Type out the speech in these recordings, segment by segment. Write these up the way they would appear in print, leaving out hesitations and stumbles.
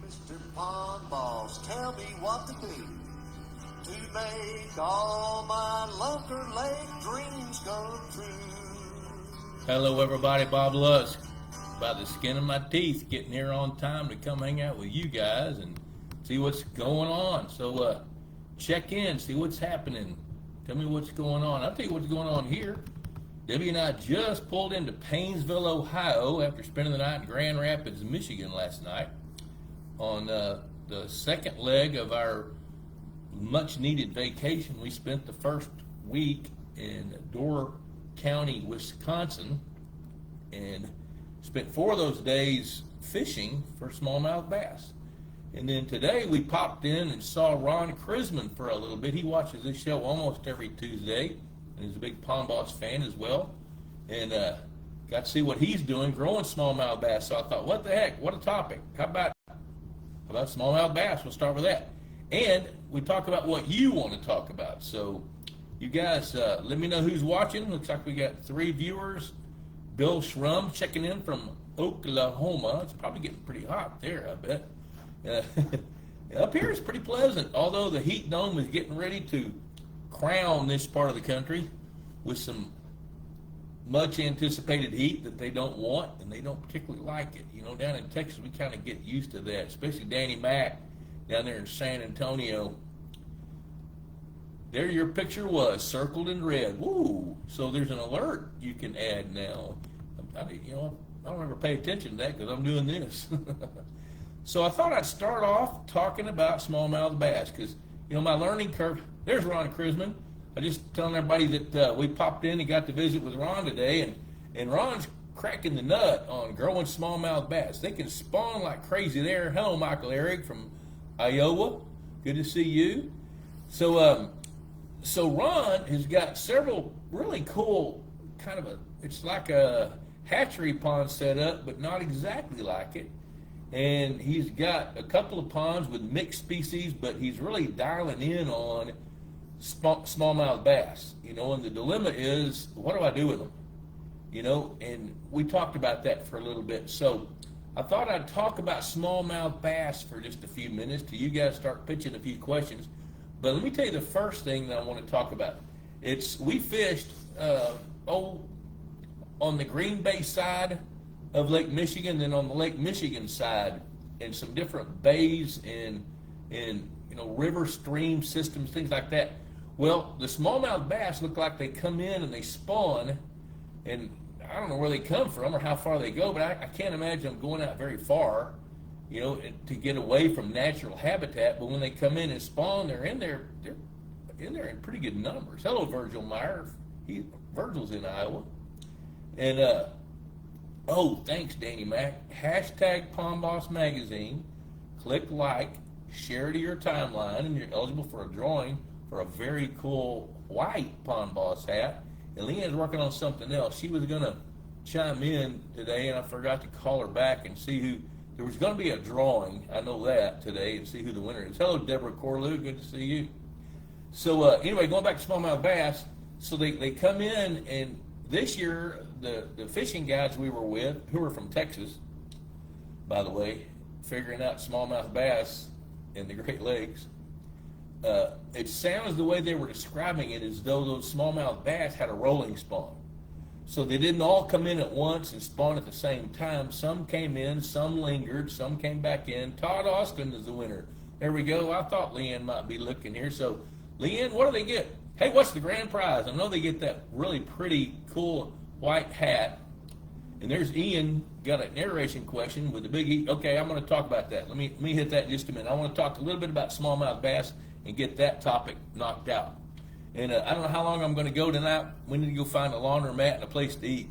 Mr. Pond Boss, tell me what to do to make all my Lunker Lake dreams come true. Hello everybody, Bob Lusk. By the skin of my teeth, getting here on time to come hang out with you guys and see what's going on. So check in, see what's happening. Tell me what's going on. I'll tell you what's going on here. Debbie and I just pulled into Paynesville, Ohio after spending the night in Grand Rapids, Michigan last night on the second leg of our much needed vacation. We spent the first week in Door County, Wisconsin, and spent 4 of those days fishing for smallmouth bass. And then today we popped in and saw Ron Krisman for a little bit. He watches this show almost every Tuesday, and he's a big Pond Boss fan as well. And got to see what he's doing growing smallmouth bass. So I thought, what the heck, what a topic. How about smallmouth bass? We'll start with that. And we talk about what you want to talk about. So you guys, let me know who's watching. Looks like we got 3 viewers. Bill Schrum checking in from Oklahoma. It's probably getting pretty hot there, I bet. Up here it's pretty pleasant, although the heat dome is getting ready to crown this part of the country with some much anticipated heat that they don't want, and they don't particularly like it. You know, down in Texas we kind of get used to that, especially Danny Mac down there in San Antonio. There your picture was, circled in red. Woo! So there's an alert you can add now. I don't ever pay attention to that because I'm doing this. So I thought I'd start off talking about smallmouth bass because, my learning curve. There's Ron Krisman. I just telling everybody that we popped in and got to visit with Ron today, and Ron's cracking the nut on growing smallmouth bass. They can spawn like crazy there. Hello, Michael Eric from Iowa. Good to see you. So Ron has got several really cool it's like a hatchery pond set up, but not exactly like it. And he's got a couple of ponds with mixed species, but he's really dialing in on smallmouth bass. And the dilemma is, what do I do with them? And we talked about that for a little bit. So I thought I'd talk about smallmouth bass for just a few minutes till you guys start pitching a few questions. But let me tell you the first thing that I want to talk about. We fished on the Green Bay side of Lake Michigan, then on the Lake Michigan side, in some different bays and river stream systems, things like that. Well, the smallmouth bass look like they come in and they spawn, and I don't know where they come from or how far they go, but I can't imagine them going out very far, to get away from natural habitat. But when they come in and spawn, they're in there in pretty good numbers. Hello, Virgil Meyer. Virgil's in Iowa. And thanks, Danny Mac. Hashtag Pond Boss Magazine. Click like, share to your timeline, and you're eligible for a drawing for a very cool white Pond Boss hat. And Leanne's working on something else. She was going to chime in today, and I forgot to call her back and see who. There was going to be a drawing, I know that, today, and see who the winner is. Hello, Deborah Corlew. Good to see you. So anyway, going back to smallmouth bass, so they come in, and this year, the fishing guides we were with, who are from Texas, by the way, figuring out smallmouth bass in the Great Lakes, it sounds the way they were describing it as though those smallmouth bass had a rolling spawn. So they didn't all come in at once and spawn at the same time. Some came in, some lingered, some came back in. Todd Austin is the winner. There we go. I thought Leanne might be looking here. So, Leanne, what do they get? Hey, what's the grand prize? I know they get that really pretty, cool white hat. And there's Ian, got an aeration question with the big E. Okay, I'm going to talk about that. Let me hit that in just a minute. I want to talk a little bit about smallmouth bass and get that topic knocked out. And I don't know how long I'm going to go tonight. We need to go find a laundromat and a place to eat.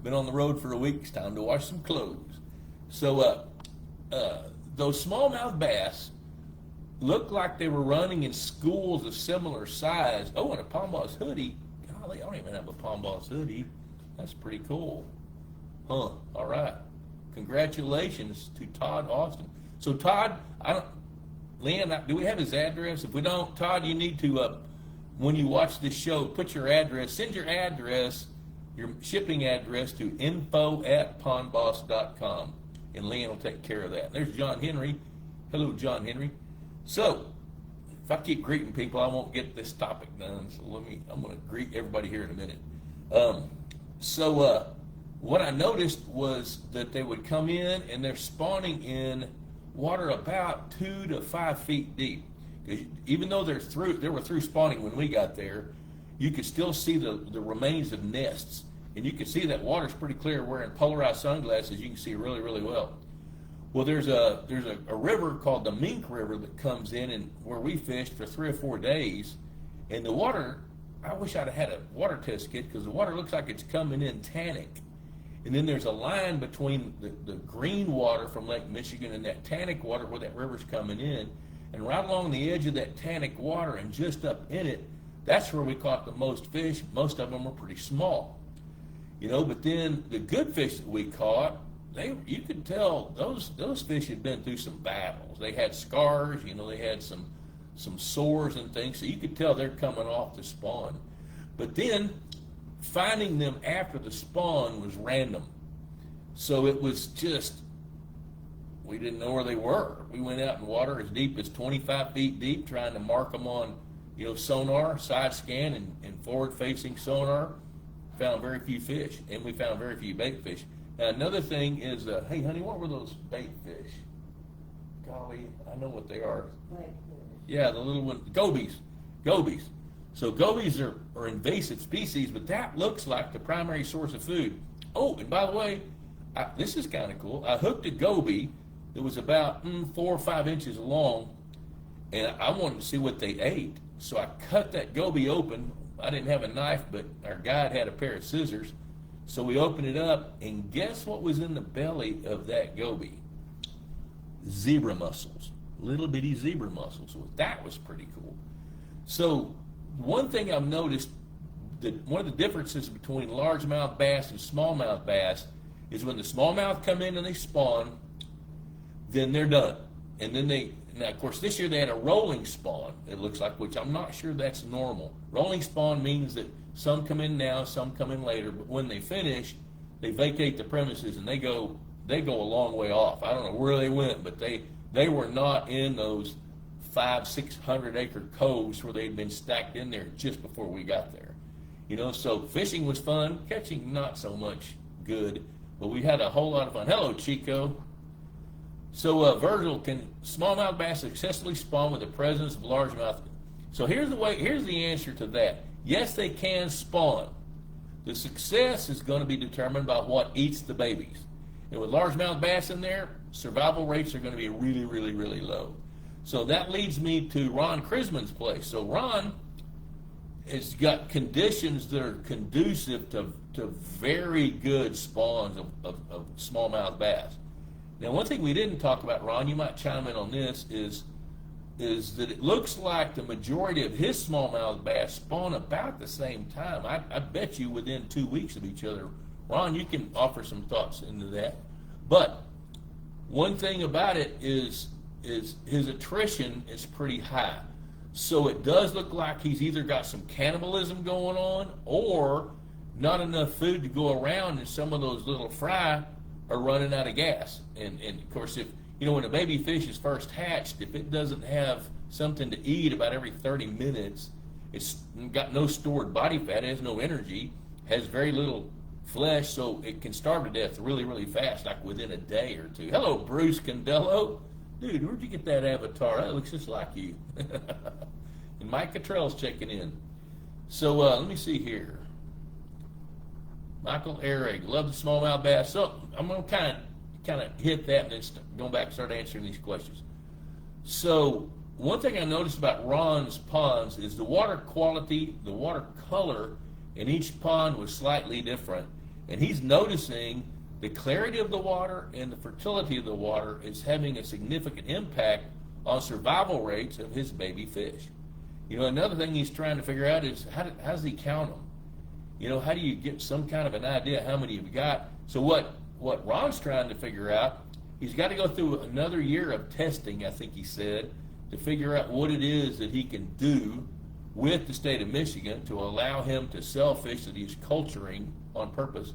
Been on the road for a week. It's time to wash some clothes. So those smallmouth bass looked like they were running in schools of similar size. Oh, and a Pond Boss hoodie. Golly, I don't even have a Pond Boss hoodie. That's pretty cool. Huh, all right. Congratulations to Todd Austin. So Todd, Leanne, do we have his address? If we don't, Todd, you need to, when you watch this show, put your address, send your address, your shipping address to info@pondboss.com. and Leanne will take care of that. And there's John Henry. Hello, John Henry. So, if I keep greeting people, I won't get this topic done. So I'm going to greet everybody here in a minute. What I noticed was that they would come in and they're spawning in water about 2 to 5 feet deep. Even though they were through spawning when we got there, you could still see the remains of nests. And you can see that water's pretty clear. Wearing polarized sunglasses, you can see really, really well. Well, there's a river called the Mink River that comes in and where we fished for 3 or 4 days. And the water, I wish I'd have had a water test kit because the water looks like it's coming in tannic. And then there's a line between the green water from Lake Michigan and that tannic water where that river's coming in. And right along the edge of that tannic water and just up in it, that's where we caught the most fish. Most of them were pretty small. But then the good fish that we caught, you could tell those fish had been through some battles. They had scars, they had some sores and things, so you could tell they're coming off the spawn. But then finding them after the spawn was random. So it was just, we didn't know where they were. We went out in water as deep as 25 feet deep trying to mark them on, sonar, side scan, and forward-facing sonar. Found very few fish, and we found very few bait fish. Now, another thing is, hey, honey, what were those bait fish? Golly, I know what they are. Yeah, the little one, gobies. So gobies are invasive species, but that looks like the primary source of food. Oh, and by the way, this is kind of cool. I hooked a goby that was about 4 or 5 inches long, and I wanted to see what they ate. So I cut that goby open. I didn't have a knife, but our guide had a pair of scissors. So we opened it up, and guess what was in the belly of that goby? Zebra mussels, little bitty zebra mussels. So that was pretty cool. So one thing I've noticed, that one of the differences between largemouth bass and smallmouth bass is when the smallmouth come in and they spawn, then they're done. And then now of course this year they had a rolling spawn, it looks like, which I'm not sure that's normal. Rolling spawn means that some come in now, some come in later, but when they finish, they vacate the premises and they go a long way off. I don't know where they went, but they were not in those 500-600 acre coves where they'd been stacked in there just before we got there. So fishing was fun, catching not so much good, but we had a whole lot of fun. Hello, Chico. So Virgil, can smallmouth bass successfully spawn with the presence of largemouth? So here's the answer to that. Yes, they can spawn. The success is going to be determined by what eats the babies. And with largemouth bass in there, survival rates are going to be really, really, really low. So that leads me to Ron Krisman's place. So Ron has got conditions that are conducive to very good spawns of smallmouth bass. Now, one thing we didn't talk about, Ron, you might chime in on this, is that it looks like the majority of his smallmouth bass spawn about the same time. I bet you within 2 weeks of each other. Ron, you can offer some thoughts into that. But one thing about it is his attrition is pretty high. So it does look like he's either got some cannibalism going on or not enough food to go around, and some of those little fry are running out of gas. And of course, if when a baby fish is first hatched, if it doesn't have something to eat about every 30 minutes, it's got no stored body fat, it has no energy, has very little flesh, so it can starve to death really, really fast, like within a day or two. Hello, Bruce Candello. Dude, where'd you get that avatar? That looks just like you. And Mike Cottrell's checking in. So let me see here. Michael Ehrig, love the smallmouth bass. So I'm going to kind of hit that and then go back and start answering these questions. So one thing I noticed about Ron's ponds is the water quality, the water color in each pond was slightly different. And he's noticing the clarity of the water and the fertility of the water is having a significant impact on survival rates of his baby fish. Another thing he's trying to figure out is how does he count them? How do you get some kind of an idea how many you've got? So what Ron's trying to figure out, he's got to go through another year of testing, I think he said, to figure out what it is that he can do with the state of Michigan to allow him to sell fish that he's culturing on purpose.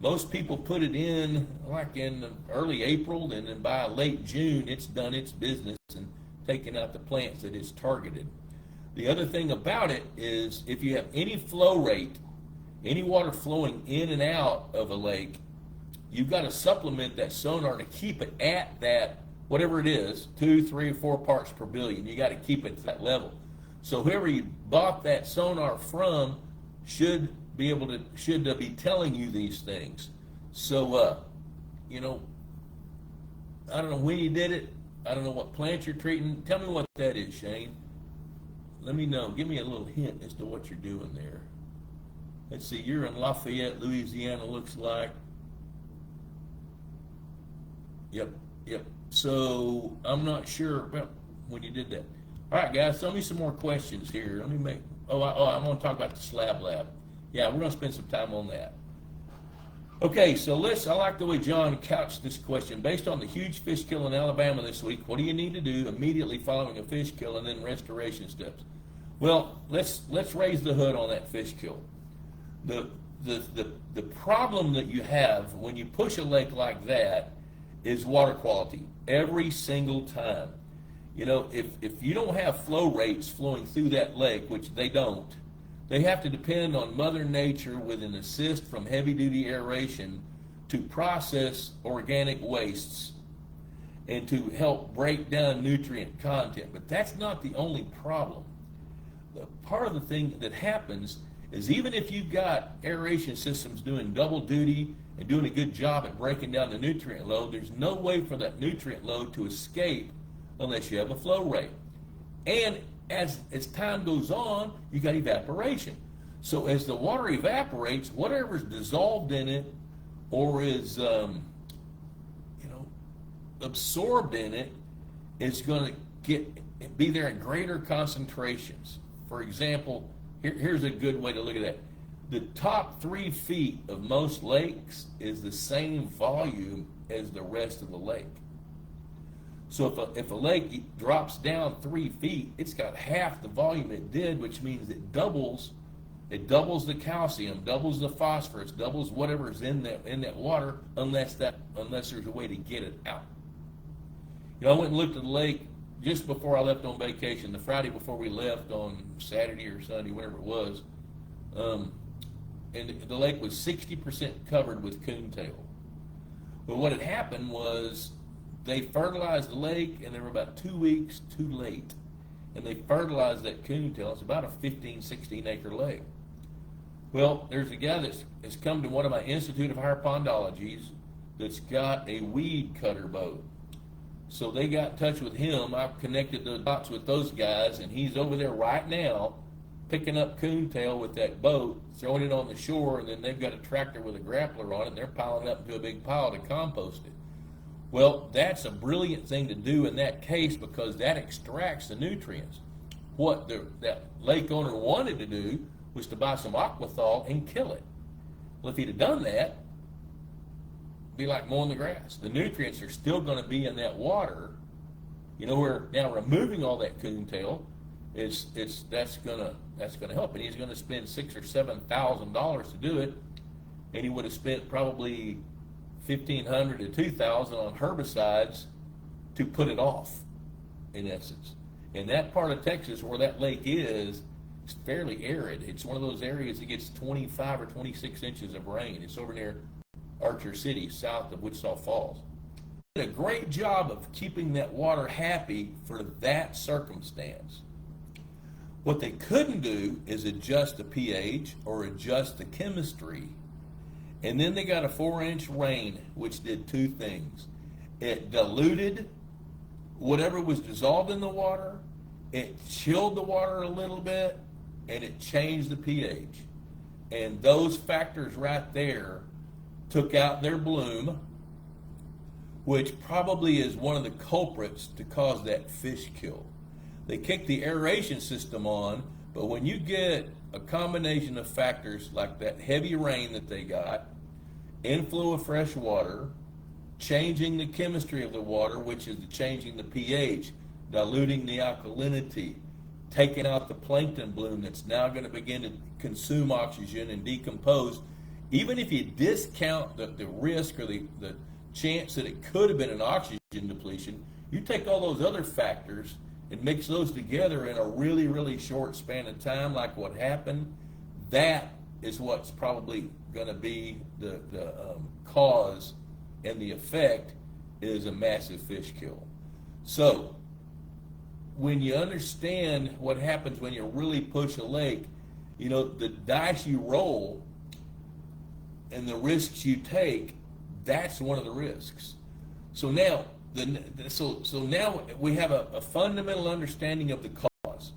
Most people put it in like in early April, and then by late June, it's done its business and taken out the plants that it's targeted. The other thing about it is if you have any flow rate, any water flowing in and out of a lake, you've got to supplement that sonar to keep it at that, whatever it is, 2, 3, or 4 parts per billion. You got to keep it to that level. So whoever you bought that sonar from should be telling you these things. So, you know, I don't know when you did it. I don't know what plants you're treating. Tell me what that is, Shane. Let me know. Give me a little hint as to what you're doing there. Let's see. You're in Lafayette, Louisiana, looks like. Yep. So I'm not sure about when you did that. All right, guys. Tell me some more questions here. Let me make. I'm going to talk about the Slab Lab. Yeah, we're going to spend some time on that. Okay, so I like the way John couched this question. Based on the huge fish kill in Alabama this week, what do you need to do immediately following a fish kill and then restoration steps? Well, let's raise the hood on that fish kill. The problem that you have when you push a lake like that is water quality every single time. You know, if you don't have flow rates flowing through that lake, which they don't, they have to depend on Mother Nature with an assist from heavy-duty aeration to process organic wastes and to help break down nutrient content. But that's not the only problem. The part of the thing that happens is even if you've got aeration systems doing double duty and doing a good job at breaking down the nutrient load, there's no way for that nutrient load to escape unless you have a flow rate. And as time goes on, you got evaporation. So as the water evaporates, whatever's dissolved in it or is absorbed in it is going to be there in greater concentrations. For example, here's a good way to look at that. The top 3 feet of most lakes is the same volume as the rest of the lake. So if a lake drops down 3 feet, it's got half the volume it did, which means it doubles the calcium, doubles the phosphorus, doubles whatever's in that water, unless there's a way to get it out. You know, I went and looked at the lake just before I left on vacation, the Friday before we left on Saturday or Sunday, whatever it was, and the lake was 60% covered with coontail. But what had happened was they fertilized the lake, and they were about 2 weeks too late. And they fertilized that coontail. It's about a 15, 16 acre lake. Well, there's a guy that's come to one of my Institute of Higher Pondologies that's got a weed cutter boat. So they got in touch with him. I've connected the dots with those guys, and he's over there right now picking up coontail with that boat, throwing it on the shore, and then they've got a tractor with a grappler on it, and they're piling it up into a big pile to compost it. Well, that's a brilliant thing to do in that case because that extracts the nutrients. What that lake owner wanted to do was to buy some aquathol and kill it. Well, if he'd have done that, it'd be like mowing the grass. The nutrients are still going to be in that water. You know, we're now removing all that coontail. That's going to help, and he's going to spend $6,000 or $7,000 to do it, and he would have spent probably $1,500 to $2,000 on herbicides to put it off, in essence. And that part of Texas where that lake is fairly arid. It's one of those areas that gets 25 or 26 inches of rain. It's over near Archer City, south of Wichita Falls. They did a great job of keeping that water happy for that circumstance. What they couldn't do is adjust the pH or adjust the chemistry. And then they got a 4-inch rain, which did 2 things. It diluted whatever was dissolved in the water, it chilled the water a little bit, and it changed the pH. And those factors right there took out their bloom, which probably is one of the culprits to cause that fish kill. They kicked the aeration system on, but when you get a combination of factors like that heavy rain that they got, inflow of fresh water, changing the chemistry of the water, which is changing the pH, diluting the alkalinity, taking out the plankton bloom that's now going to begin to consume oxygen and decompose, even if you discount the risk or the chance that it could have been an oxygen depletion, you take all those other factors and mix those together in a really, really short span of time, like what happened, that is what's probably going to be the cause, and the effect is a massive fish kill. So when you understand what happens when you really push a lake, you know, the dice you roll and the risks you take, that's one of the risks. So now, so now we have a fundamental understanding of the cause.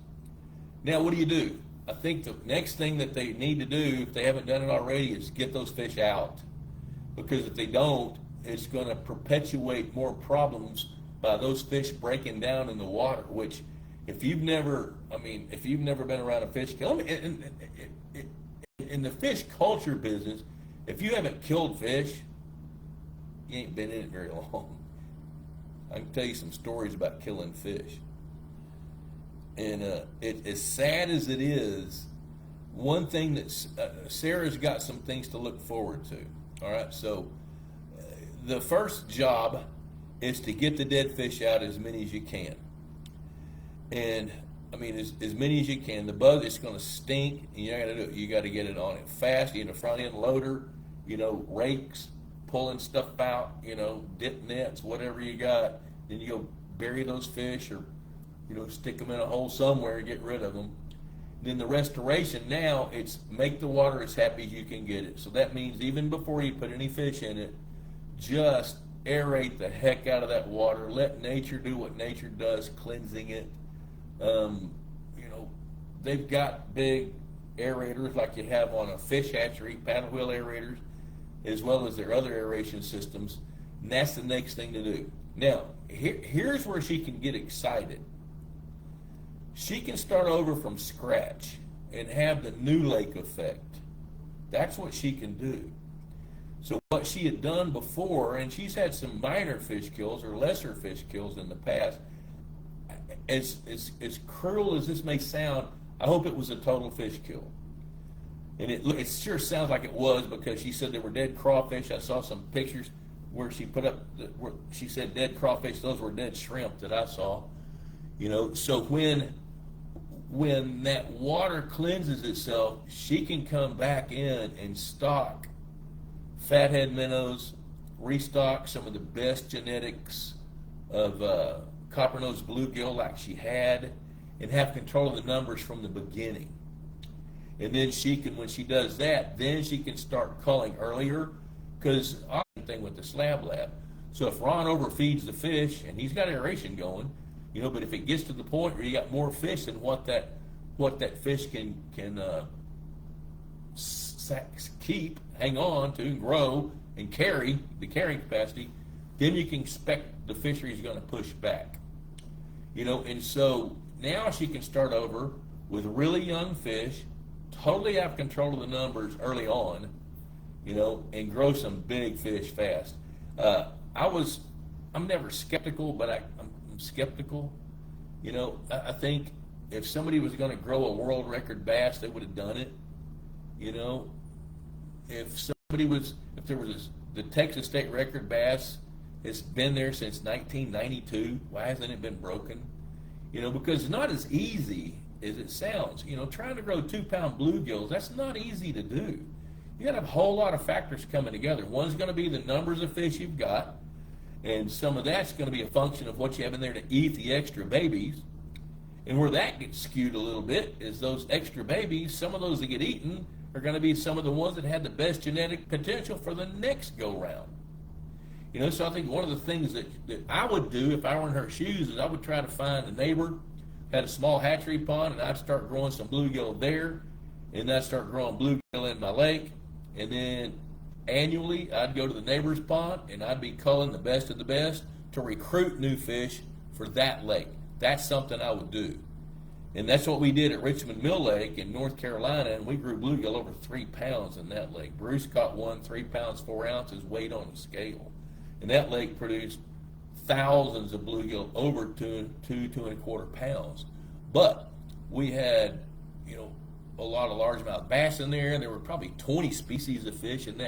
Now, what do? I think the next thing that they need to do, if they haven't done it already, is get those fish out. Because if they don't, it's going to perpetuate more problems by those fish breaking down in the water, which if you've never been around a fish kill, in the fish culture business, if you haven't killed fish, you ain't been in it very long. I can tell you some stories about killing fish. And as sad as it is, one thing that Sarah's got some things to look forward to. All right, so the first job is to get the dead fish out, as many as you can. And I mean, as many as you can. The bug is going to stink, and you got to do it. You got to get it on it fast. You need a front end loader, you know, rakes, pulling stuff out, you know, dip nets, whatever you got. Then you go bury those fish, or you know, stick them in a hole somewhere and get rid of them. Then the restoration, now it's make the water as happy as you can get it. So that means even before you put any fish in it, just aerate the heck out of that water. Let nature do what nature does, cleansing it. You know, they've got big aerators like you have on a fish hatchery, paddle wheel aerators, as well as their other aeration systems. And that's the next thing to do. Now, here's where she can get excited. She can start over from scratch and have the new lake effect. That's what she can do. So what she had done before, and she's had some minor fish kills or lesser fish kills in the past, as cruel as this may sound, I hope it was a total fish kill. And it sure sounds like it was, because she said there were dead crawfish. I saw some pictures where she put up, where she said dead crawfish. Those were dead shrimp that I saw. You know, so when that water cleanses itself, she can come back in and stock fathead minnows, restock some of the best genetics of copper-nosed bluegill like she had, and have control of the numbers from the beginning. And then she can, when she does that, then she can start culling earlier, because thing with the Slab Lab. So if Ron overfeeds the fish, and he's got aeration going, you know, but if it gets to the point where you got more fish than what that fish can keep, hang on to, and grow, and carry, the carrying capacity, then you can expect the fishery is going to push back. You know, and so now she can start over with really young fish, totally have control of the numbers early on, you know, and grow some big fish fast. I'm never skeptical, but I'm skeptical. You know, I think if somebody was going to grow a world record bass, they would have done it. You know, if there was the Texas state record bass, it's been there since 1992. Why hasn't it been broken? You know, because it's not as easy as it sounds. You know, trying to grow 2-pound bluegills, that's not easy to do. You got to have a whole lot of factors coming together. One's going to be the numbers of fish you've got, and some of that's going to be a function of what you have in there to eat the extra babies. And where that gets skewed a little bit is those extra babies, some of those that get eaten are going to be some of the ones that had the best genetic potential for the next go-round. You know, so I think one of the things that I would do if I were in her shoes is I would try to find a neighbor who had a small hatchery pond, and I'd start growing some bluegill there, and I'd start growing bluegill in my lake, and then annually I'd go to the neighbor's pond, and I'd be culling the best of the best to recruit new fish for that lake. That's something I would do. And that's what we did at Richmond Mill Lake in North Carolina, and we grew bluegill over 3 pounds in that lake. Bruce caught one 3 pounds 4 ounces weight on the scale. And that lake produced thousands of bluegill over 2.25 pounds. But we had, you know, a lot of largemouth bass in there, and there were probably 20 species of fish in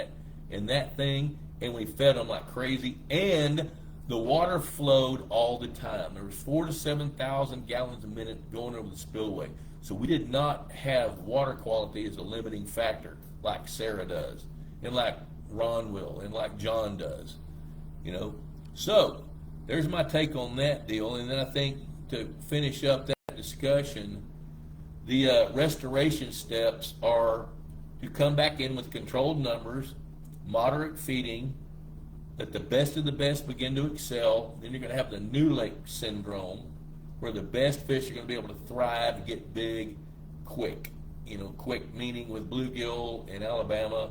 that thing, and we fed them like crazy, and the water flowed all the time. There was 4,000 to 7,000 gallons a minute going over the spillway. So we did not have water quality as a limiting factor like Sarah does, and like Ron will, and like John does, you know. So there's my take on that deal. And then I think to finish up that discussion, the restoration steps are to come back in with controlled numbers, moderate feeding, let the best of the best begin to excel. Then you're going to have the new lake syndrome, where the best fish are going to be able to thrive and get big quick. You know, quick meaning with bluegill in Alabama.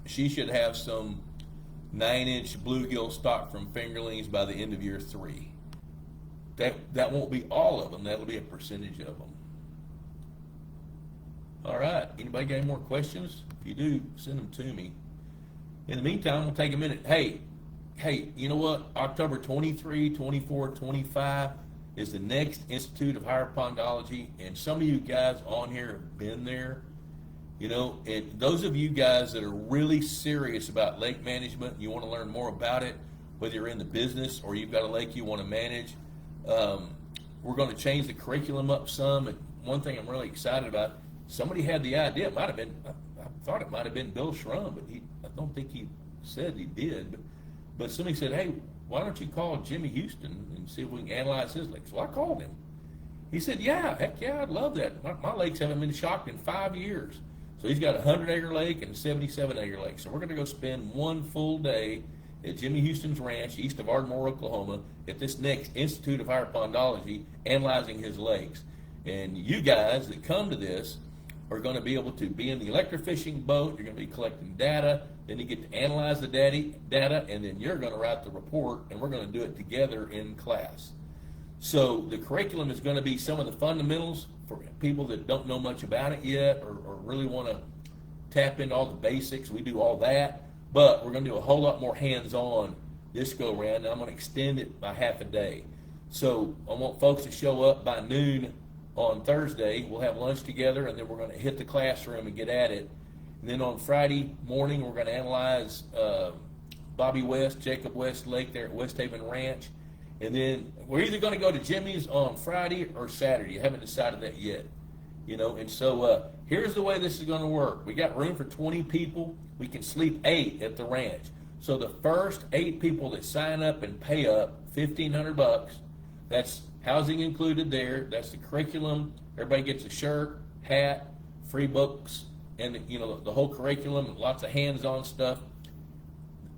She should have some 9-inch bluegill stock from fingerlings by the end of year 3. That won't be all of them. That'll be a percentage of them. All right. Anybody got any more questions? If you do, send them to me. In the meantime, we'll take a minute. Hey, you know what? October 23, 24, 25 is the next Institute of Higher Pondology, and some of you guys on here have been there. You know, and those of you guys that are really serious about lake management, you want to learn more about it, whether you're in the business or you've got a lake you want to manage, we're going to change the curriculum up some. And one thing I'm really excited about, somebody had the idea, it might have been, I thought it might have been Bill Schrum, but I don't think he said he did. But somebody said, hey, why don't you call Jimmy Houston and see if we can analyze his lakes? Well, I called him. He said, yeah, heck yeah, I'd love that. My lakes haven't been shocked in 5 years. So he's got a 100-acre lake and a 77-acre lake. So we're going to go spend one full day at Jimmy Houston's ranch east of Ardmore, Oklahoma, at this next Institute of Higher Pondology, analyzing his lakes. And you guys that come to this are going to be able to be in the electrofishing boat. You're going to be collecting data. Then you get to analyze the data, and then you're going to write the report, and we're going to do it together in class. So the curriculum is going to be some of the fundamentals for people that don't know much about it yet, or really want to tap into all the basics. We do all that, but we're going to do a whole lot more hands-on this go-around, and I'm going to extend it by half a day. So I want folks to show up by noon on Thursday. We'll have lunch together, and then we're going to hit the classroom and get at it. And then on Friday morning, we're going to analyze Jacob West Lake there at West Haven Ranch. And then we're either going to go to Jimmy's on Friday or Saturday. I haven't decided that yet. You know, and so here's the way this is going to work. We got room for 20 people. We can sleep 8 at the ranch. So the first 8 people that sign up and pay up $1,500, that's housing included there. That's the curriculum. Everybody gets a shirt, hat, free books, and you know the whole curriculum, lots of hands-on stuff.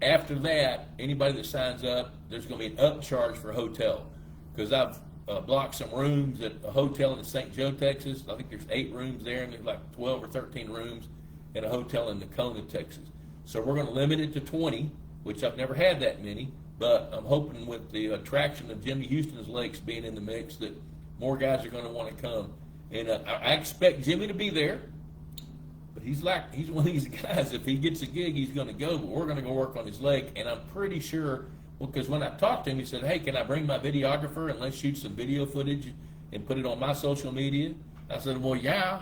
After that, anybody that signs up, there's going to be an upcharge for a hotel, because I've blocked some rooms at a hotel in St. Joe, Texas. I think there's 8 rooms there, and there's like 12 or 13 rooms in a hotel in Nacona, Texas. So we're going to limit it to 20, which I've never had that many, but I'm hoping with the attraction of Jimmy Houston's lakes being in the mix that more guys are going to want to come. And I expect Jimmy to be there. But he's one of these guys, if he gets a gig, he's going to go, but we're going to go work on his lake. And I'm pretty sure, because when I talked to him, he said, hey, can I bring my videographer and let's shoot some video footage and put it on my social media? I said, well, yeah.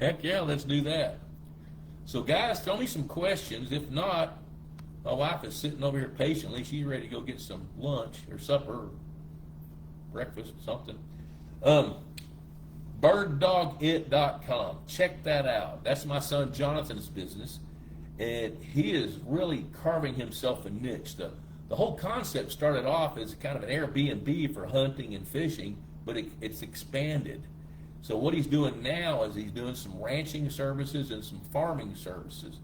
Heck yeah, let's do that. So guys, throw me some questions. If not, my wife is sitting over here patiently. She's ready to go get some lunch or supper or breakfast, something. birddogit.com. Check that out. That's my son Jonathan's business, and he is really carving himself a niche. The whole concept started off as kind of an Airbnb for hunting and fishing, but it's expanded. So what he's doing now is he's doing some ranching services and some farming services,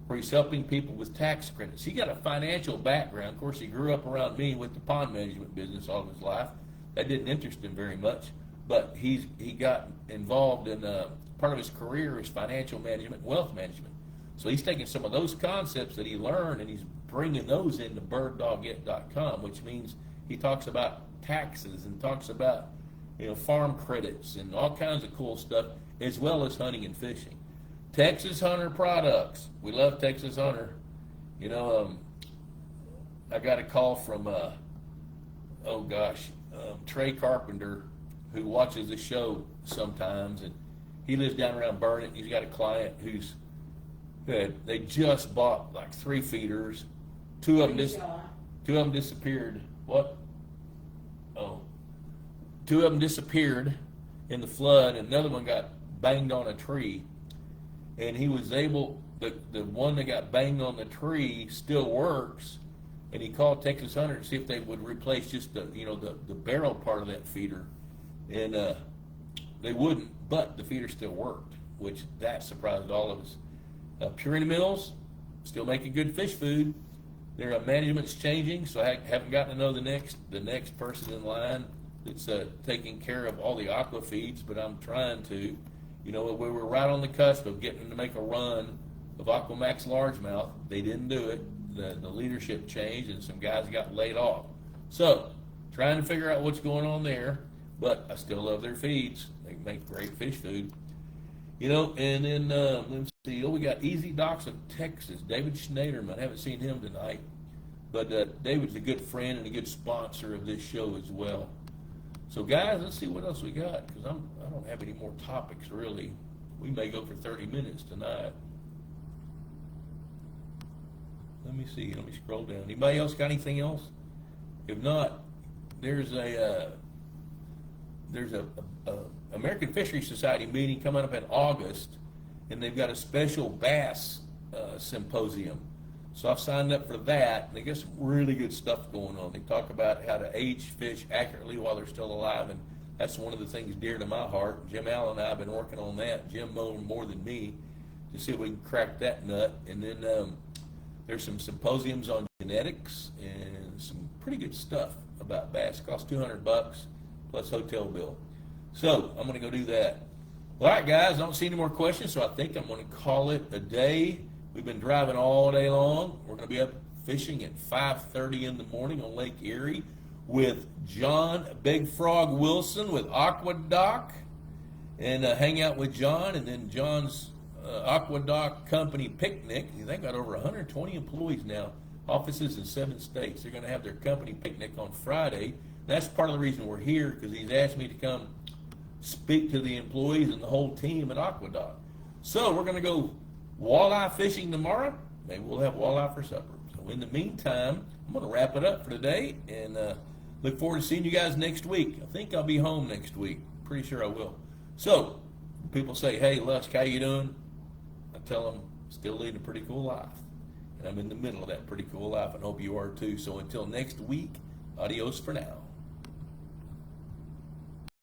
where he's helping people with tax credits. He got a financial background. Of course, he grew up around me with the pond management business all of his life. That didn't interest him very much. But he got involved in part of his career is financial management, wealth management. So he's taking some of those concepts that he learned and he's bringing those into birddogit.com, which means he talks about taxes and talks about farm credits and all kinds of cool stuff, as well as hunting and fishing. Texas Hunter products. We love Texas Hunter. I got a call from Trey Carpenter, who watches the show sometimes, and He lives down around Burnett. He's got a client who's good. They just bought like 3 feeders. Two of them disappeared. What? Oh. 2 of them disappeared in the flood, and another one got banged on a tree. And he was able, the one that got banged on the tree still works, and he called Texas Hunter to see if they would replace just the barrel part of that feeder. And they wouldn't, but the feeder still worked, which that surprised all of us. Purina Mills, still making good fish food. Their management's changing, so I haven't gotten to know the next person in line that's taking care of all the aqua feeds, but I'm trying to. We were right on the cusp of getting them to make a run of Aquamax largemouth. They didn't do it. The leadership changed, and some guys got laid off. So, trying to figure out what's going on there, but I still love their feeds. They make great fish food. And then, let's see, we got Easy Docks of Texas, David Schneiderman. I haven't seen him tonight, but David's a good friend and a good sponsor of this show as well. So, guys, let's see what else we got, because I don't have any more topics, really. We may go for 30 minutes tonight. Let me see. Let me scroll down. Anybody else got anything else? If not, there's a American Fisheries Society meeting coming up in August, and they've got a special bass symposium. So I've signed up for that, and they got some really good stuff going on. They talk about how to age fish accurately while they're still alive, and that's one of the things dear to my heart. Jim Allen and I have been working on that. Jim more than me, to see if we can crack that nut. And then there's some symposiums on genetics and some pretty good stuff about bass. Costs $200 plus hotel bill. So I'm going to go do that. All right, guys, I don't see any more questions, so I think I'm going to call it a day. We've been driving all day long. We're going to be up fishing at 5:30 in the morning on Lake Erie with John Big Frog Wilson with Aquadoc, and hang out with John, and then John's Aquadoc Company picnic. They've got over 120 employees now, offices in 7 states. They're going to have their company picnic on Friday. That's part of the reason we're here, because he's asked me to come speak to the employees and the whole team at Aquadoc. So we're going to go walleye fishing tomorrow. Maybe we'll have walleye for supper. So in the meantime, I'm going to wrap it up for today, and look forward to seeing you guys next week. I think I'll be home next week. Pretty sure I will. So people say, hey, Lusk, how you doing? I tell them, still leading a pretty cool life. And I'm in the middle of that pretty cool life, and hope you are too. So until next week, adios for now.